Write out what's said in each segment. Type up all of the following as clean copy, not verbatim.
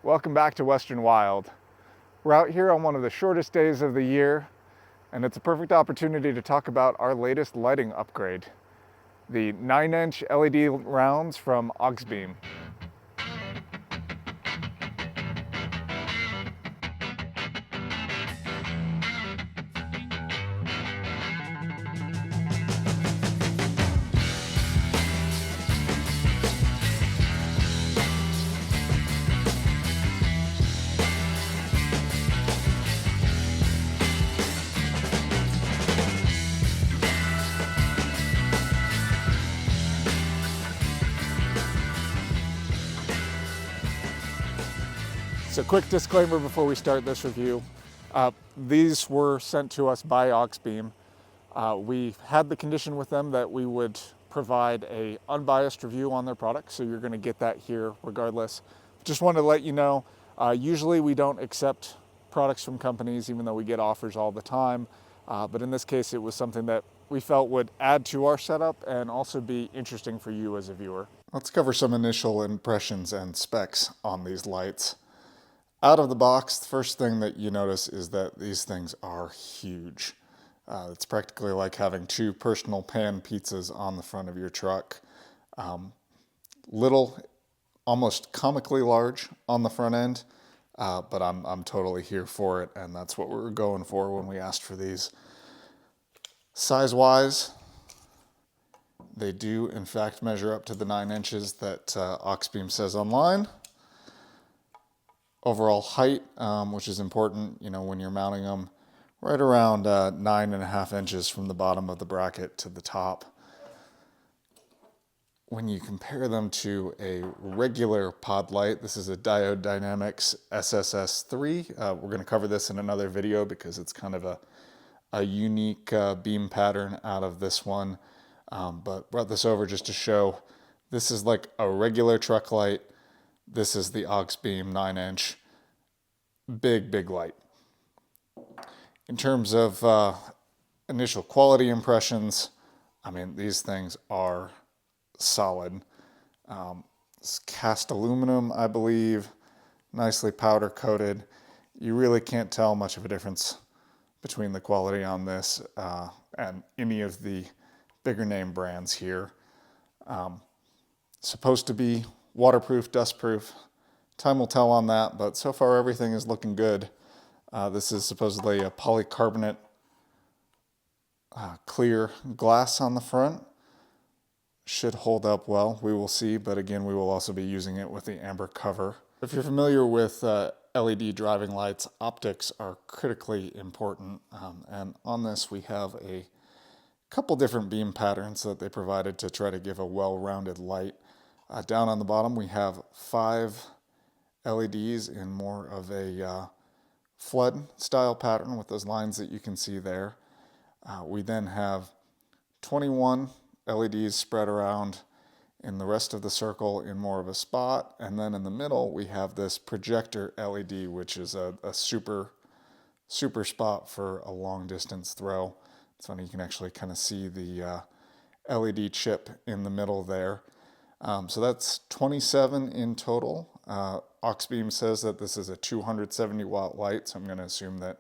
Welcome back to Western Wild. We're out here on one of the shortest days of the year, and it's a perfect opportunity to talk about our latest lighting upgrade, the 9-inch LED rounds from Auxbeam. So quick disclaimer before we start this review. These were sent to us by Auxbeam. We had the condition with them that we would provide an unbiased review on their product, so you're going to get that here regardless. Just wanted to let you know, usually we don't accept products from companies even though we get offers all the time, but in this case it was something that we felt would add to our setup and also be interesting for you as a viewer. Let's cover some initial impressions and specs on these lights. Out of the box, the first thing that you notice is that these things are huge. It's practically like having two personal pan pizzas on the front of your truck. Little, almost comically large on the front end, but I'm totally here for it, and that's what we were going for when we asked for these. Size-wise, they do in fact measure up to the 9 inches that Auxbeam says online. Overall height, which is important, when you're mounting them, right around 9.5 inches from the bottom of the bracket to the top. When you compare them to a regular pod light, this is a Diode Dynamics SSS3. We're going to cover this in another video because it's kind of a unique beam pattern out of this one. But brought this over just to show this is like a regular truck light. This is the Auxbeam 9-inch, big light. In terms of initial quality impressions, I mean, these things are solid. It's cast aluminum, I believe, nicely powder coated. You really can't tell much of a difference between the quality on this and any of the bigger name brands here. Supposed to be waterproof, dustproof. Time will tell on that, but so far everything is looking good. This is supposedly a polycarbonate clear glass on the front. Should hold up well, we will see, but again, we will also be using it with the amber cover. If you're familiar with LED driving lights, optics are critically important, and on this we have a couple different beam patterns that they provided to try to give a well-rounded light. Down on the bottom we have 5 LEDs in more of a flood style pattern with those lines that you can see there. We then have 21 LEDs spread around in the rest of the circle in more of a spot, and then in the middle we have this projector LED, which is a super spot for a long distance throw. It's funny, you can actually kind of see the LED chip in the middle there. So that's 27 in total. Auxbeam says that this is a 270 watt light, so I'm going to assume that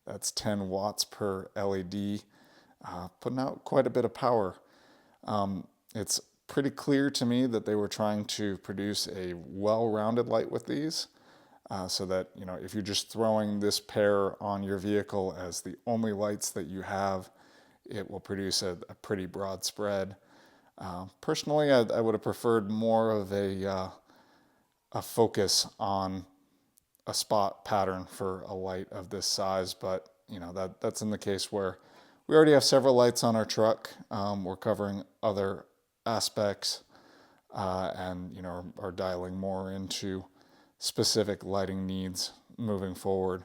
that's 10 watts per LED, putting out quite a bit of power. It's pretty clear to me that they were trying to produce a well-rounded light with these, so that, if you're just throwing this pair on your vehicle as the only lights that you have, it will produce a pretty broad spread. Personally, I would have preferred more of a focus on a spot pattern for a light of this size, but that's in the case where we already have several lights on our truck. We're covering other aspects and are dialing more into specific lighting needs moving forward.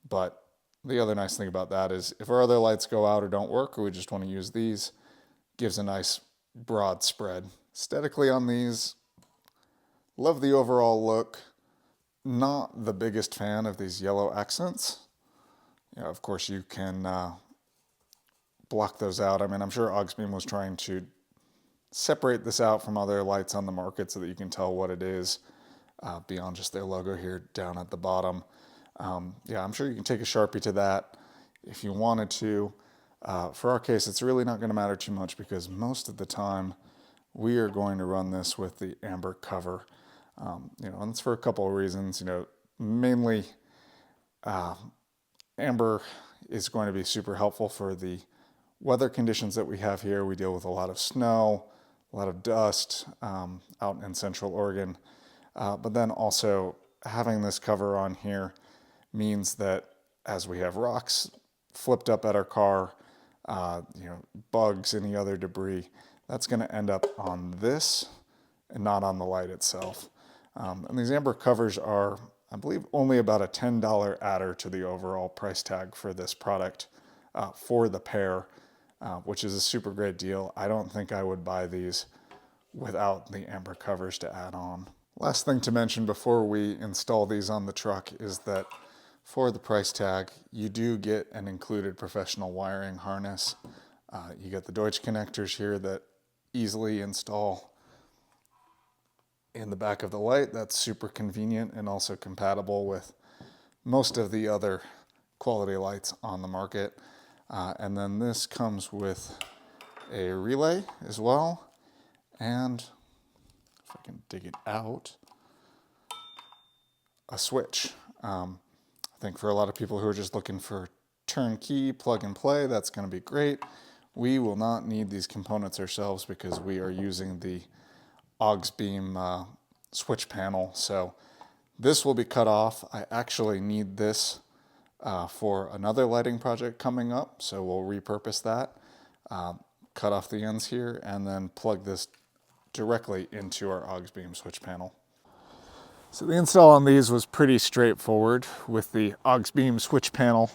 But the other nice thing about that is if our other lights go out or don't work, or we just want to use these, gives a nice broad spread. Aesthetically on these, love the overall look. Not the biggest fan of these yellow accents. Of course you can block those out. I mean, I'm sure Auxbeam was trying to separate this out from other lights on the market so that you can tell what it is. beyond just their logo here down at the bottom. Yeah, I'm sure you can take a Sharpie to that if you wanted to. For our case, it's really not going to matter too much because most of the time we are going to run this with the amber cover. And it's for a couple of reasons. Mainly amber is going to be super helpful for the weather conditions that we have here. We deal with a lot of snow, a lot of dust out in Central Oregon. But then also having this cover on here means that as we have rocks flipped up at our car, bugs, any other debris, that's going to end up on this and not on the light itself. And these amber covers are, I believe, only about a $10 adder to the overall price tag for this product for the pair, which is a super great deal. I don't think I would buy these without the amber covers to add on. Last thing to mention before we install these on the truck is that for the price tag, you do get an included professional wiring harness. You get the Deutsch connectors here that easily install in the back of the light. That's super convenient and also compatible with most of the other quality lights on the market. And then this comes with a relay as well. And if I can dig it out, a switch. I think for a lot of people who are just looking for turnkey plug and play, that's going to be great. We will not need these components ourselves because we are using the Auxbeam switch panel. So this will be cut off. I actually need this for another lighting project coming up, so we'll repurpose that, cut off the ends here, and then plug this directly into our Auxbeam switch panel. So the install on these was pretty straightforward with the Auxbeam switch panel.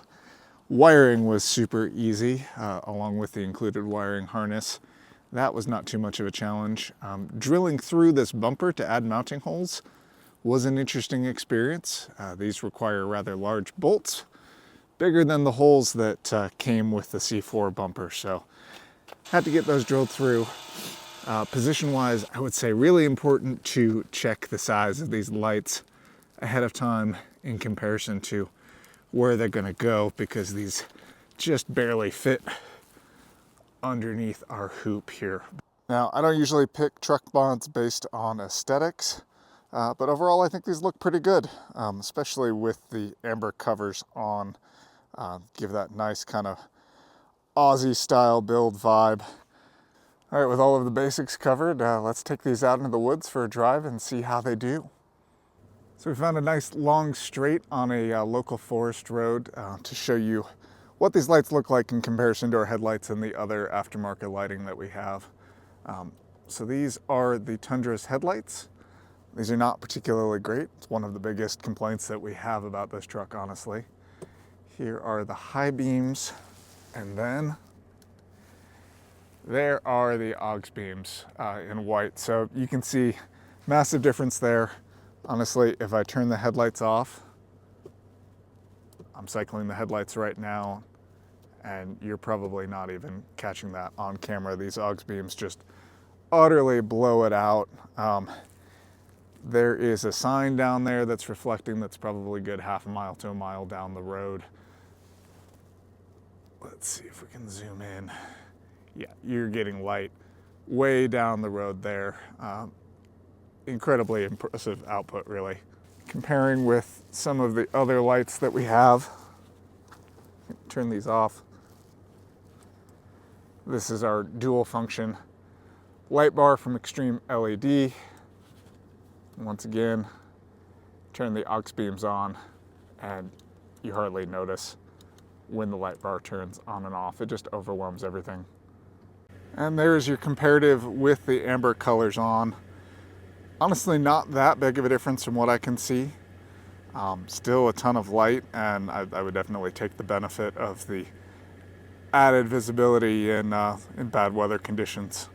Wiring was super easy, along with the included wiring harness. That was not too much of a challenge. Drilling through this bumper to add mounting holes was an interesting experience. These require rather large bolts, bigger than the holes that came with the C4 bumper, so had to get those drilled through. Position-wise, I would say really important to check the size of these lights ahead of time in comparison to where they're going to go, because these just barely fit underneath our hoop here. Now, I don't usually pick truck mods based on aesthetics, but overall I think these look pretty good, especially with the amber covers on. Give that nice kind of Aussie style build vibe. All right, with all of the basics covered, let's take these out into the woods for a drive and see how they do. So we found a nice long straight on a local forest road to show you what these lights look like in comparison to our headlights and the other aftermarket lighting that we have. So these are the Tundra's headlights. These are not particularly great. It's one of the biggest complaints that we have about this truck, honestly. Here are the high beams, and then there are the Auxbeams in white. So you can see massive difference there. Honestly, if I turn the headlights off, I'm cycling the headlights right now, and you're probably not even catching that on camera. These Auxbeams just utterly blow it out. There is a sign down there that's reflecting that's probably good half a mile to a mile down the road. Let's see if we can zoom in. Yeah, you're getting light way down the road there. Incredibly impressive output, really. Comparing with some of the other lights that we have, turn these off. This is our dual function light bar from Extreme LED. Once again, turn the Auxbeams on and you hardly notice when the light bar turns on and off. It just overwhelms everything. And there's your comparative with the amber colors on. Honestly, not that big of a difference from what I can see. Still a ton of light, and I would definitely take the benefit of the added visibility in bad weather conditions.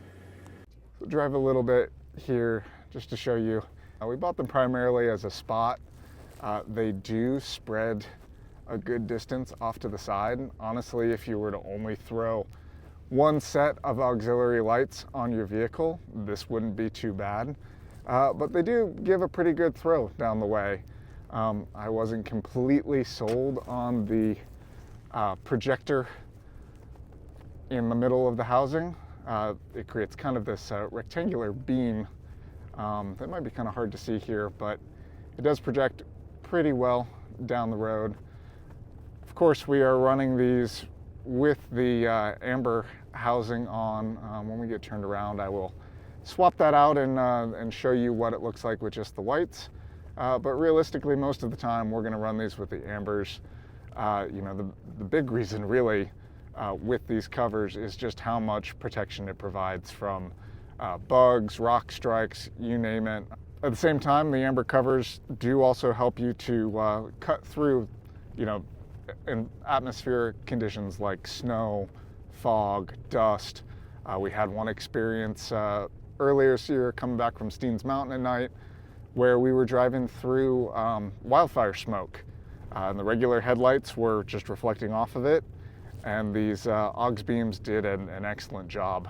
So drive a little bit here just to show you. We bought them primarily as a spot. They do spread a good distance off to the side. Honestly, if you were to only throw one set of auxiliary lights on your vehicle, this wouldn't be too bad. but they do give a pretty good throw down the way. I wasn't completely sold on the projector in the middle of the housing. It creates kind of this rectangular beam that might be kind of hard to see here, but it does project pretty well down the road. Of course, we are running these with the amber housing on. When we get turned around, I will swap that out and show you what it looks like with just the whites. But realistically, most of the time, we're going to run these with the ambers. You know, the big reason really with these covers is just how much protection it provides from bugs, rock strikes, you name it. At the same time, the amber covers do also help you to cut through, you know, in atmospheric conditions like snow, fog, dust. We had one experience earlier this year coming back from Steens Mountain at night where we were driving through wildfire smoke. And the regular headlights were just reflecting off of it, and these Auxbeams did an excellent job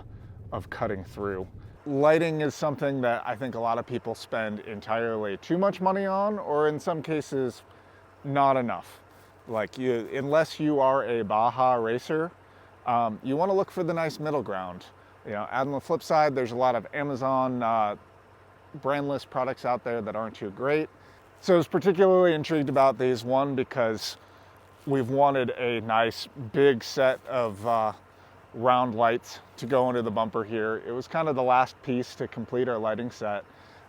of cutting through. Lighting is something that I think a lot of people spend entirely too much money on, or in some cases, not enough. Like, unless you are a Baja racer, you want to look for the nice middle ground. You know, and on the flip side, there's a lot of Amazon brandless products out there that aren't too great. So I was particularly intrigued about these, one, because we've wanted a nice big set of round lights to go into the bumper here. It was kind of the last piece to complete our lighting set.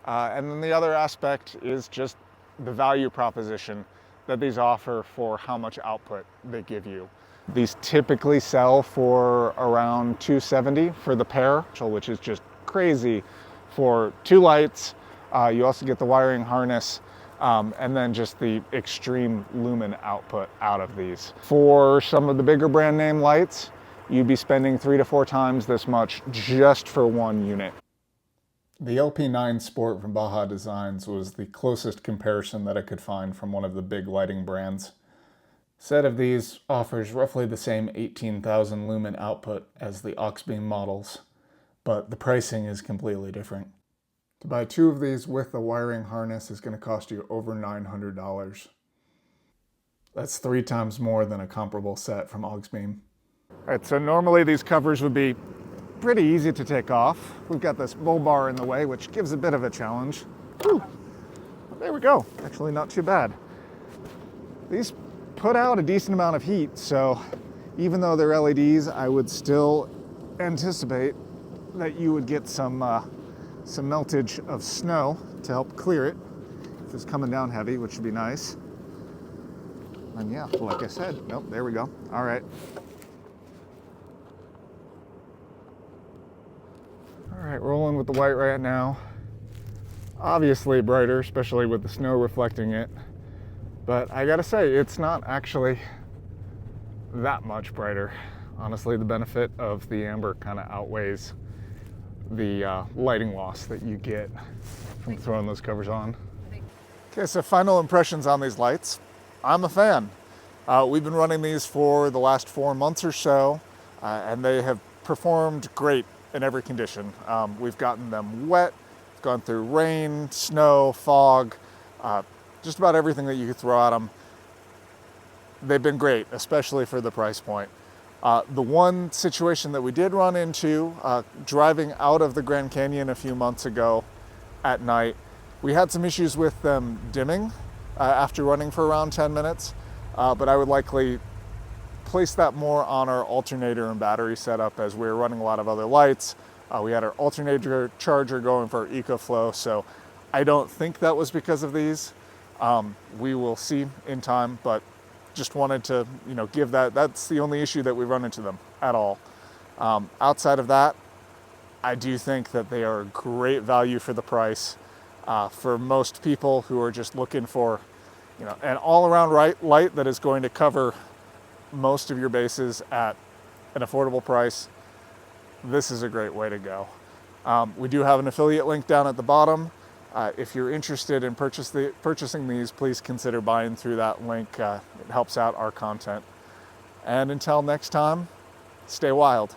And then the other aspect is just the value proposition that these offer for how much output they give you. These typically sell for around $270 for the pair, which is just crazy for 2 lights. You also get the wiring harness, and then just the extreme lumen output out of these. For some of the bigger brand name lights, you'd be spending 3 to 4 times this much just for one unit. The LP9 Sport from Baja Designs was the closest comparison that I could find from one of the big lighting brands. A set of these offers roughly the same 18,000 lumen output as the Auxbeam models, but the pricing is completely different. To buy 2 of these with the wiring harness is going to cost you over $900. That's 3 times more than a comparable set from Auxbeam. All right, so normally these covers would be pretty easy to take off. We've got this bull bar in the way, which gives a bit of a challenge. Whew. There we go. Actually not too bad. These put out a decent amount of heat, so even though they're LEDs, I would still anticipate that you would get some meltage of snow to help clear it if it's coming down heavy, which would be nice. And yeah, like I said, nope, there we go. All right. All right, rolling with the white right now. Obviously brighter, especially with the snow reflecting it. But I gotta say, it's not actually that much brighter. Honestly, the benefit of the amber kind of outweighs the lighting loss that you get from throwing those covers on. Okay, so final impressions on these lights. I'm a fan. We've been running these for the last 4 months or so, and they have performed great in every condition. We've gotten them wet, gone through rain, snow, fog, just about everything that you could throw at them. They've been great, especially for the price point. The one situation that we did run into driving out of the Grand Canyon a few months ago at night, we had some issues with them dimming after running for around 10 minutes, but I would likely place that more on our alternator and battery setup as we were running a lot of other lights. We had our alternator charger going for our EcoFlow, so I don't think that was because of these. We will see in time, but just wanted to, give that's the only issue that we run into them at all. Outside of that, I do think that they are a great value for the price. For most people who are just looking for, an all-around light that is going to cover most of your bases at an affordable price, this is a great way to go. We do have an affiliate link down at the bottom. If you're interested in purchasing these, please consider buying through that link. It helps out our content. And until next time, stay wild.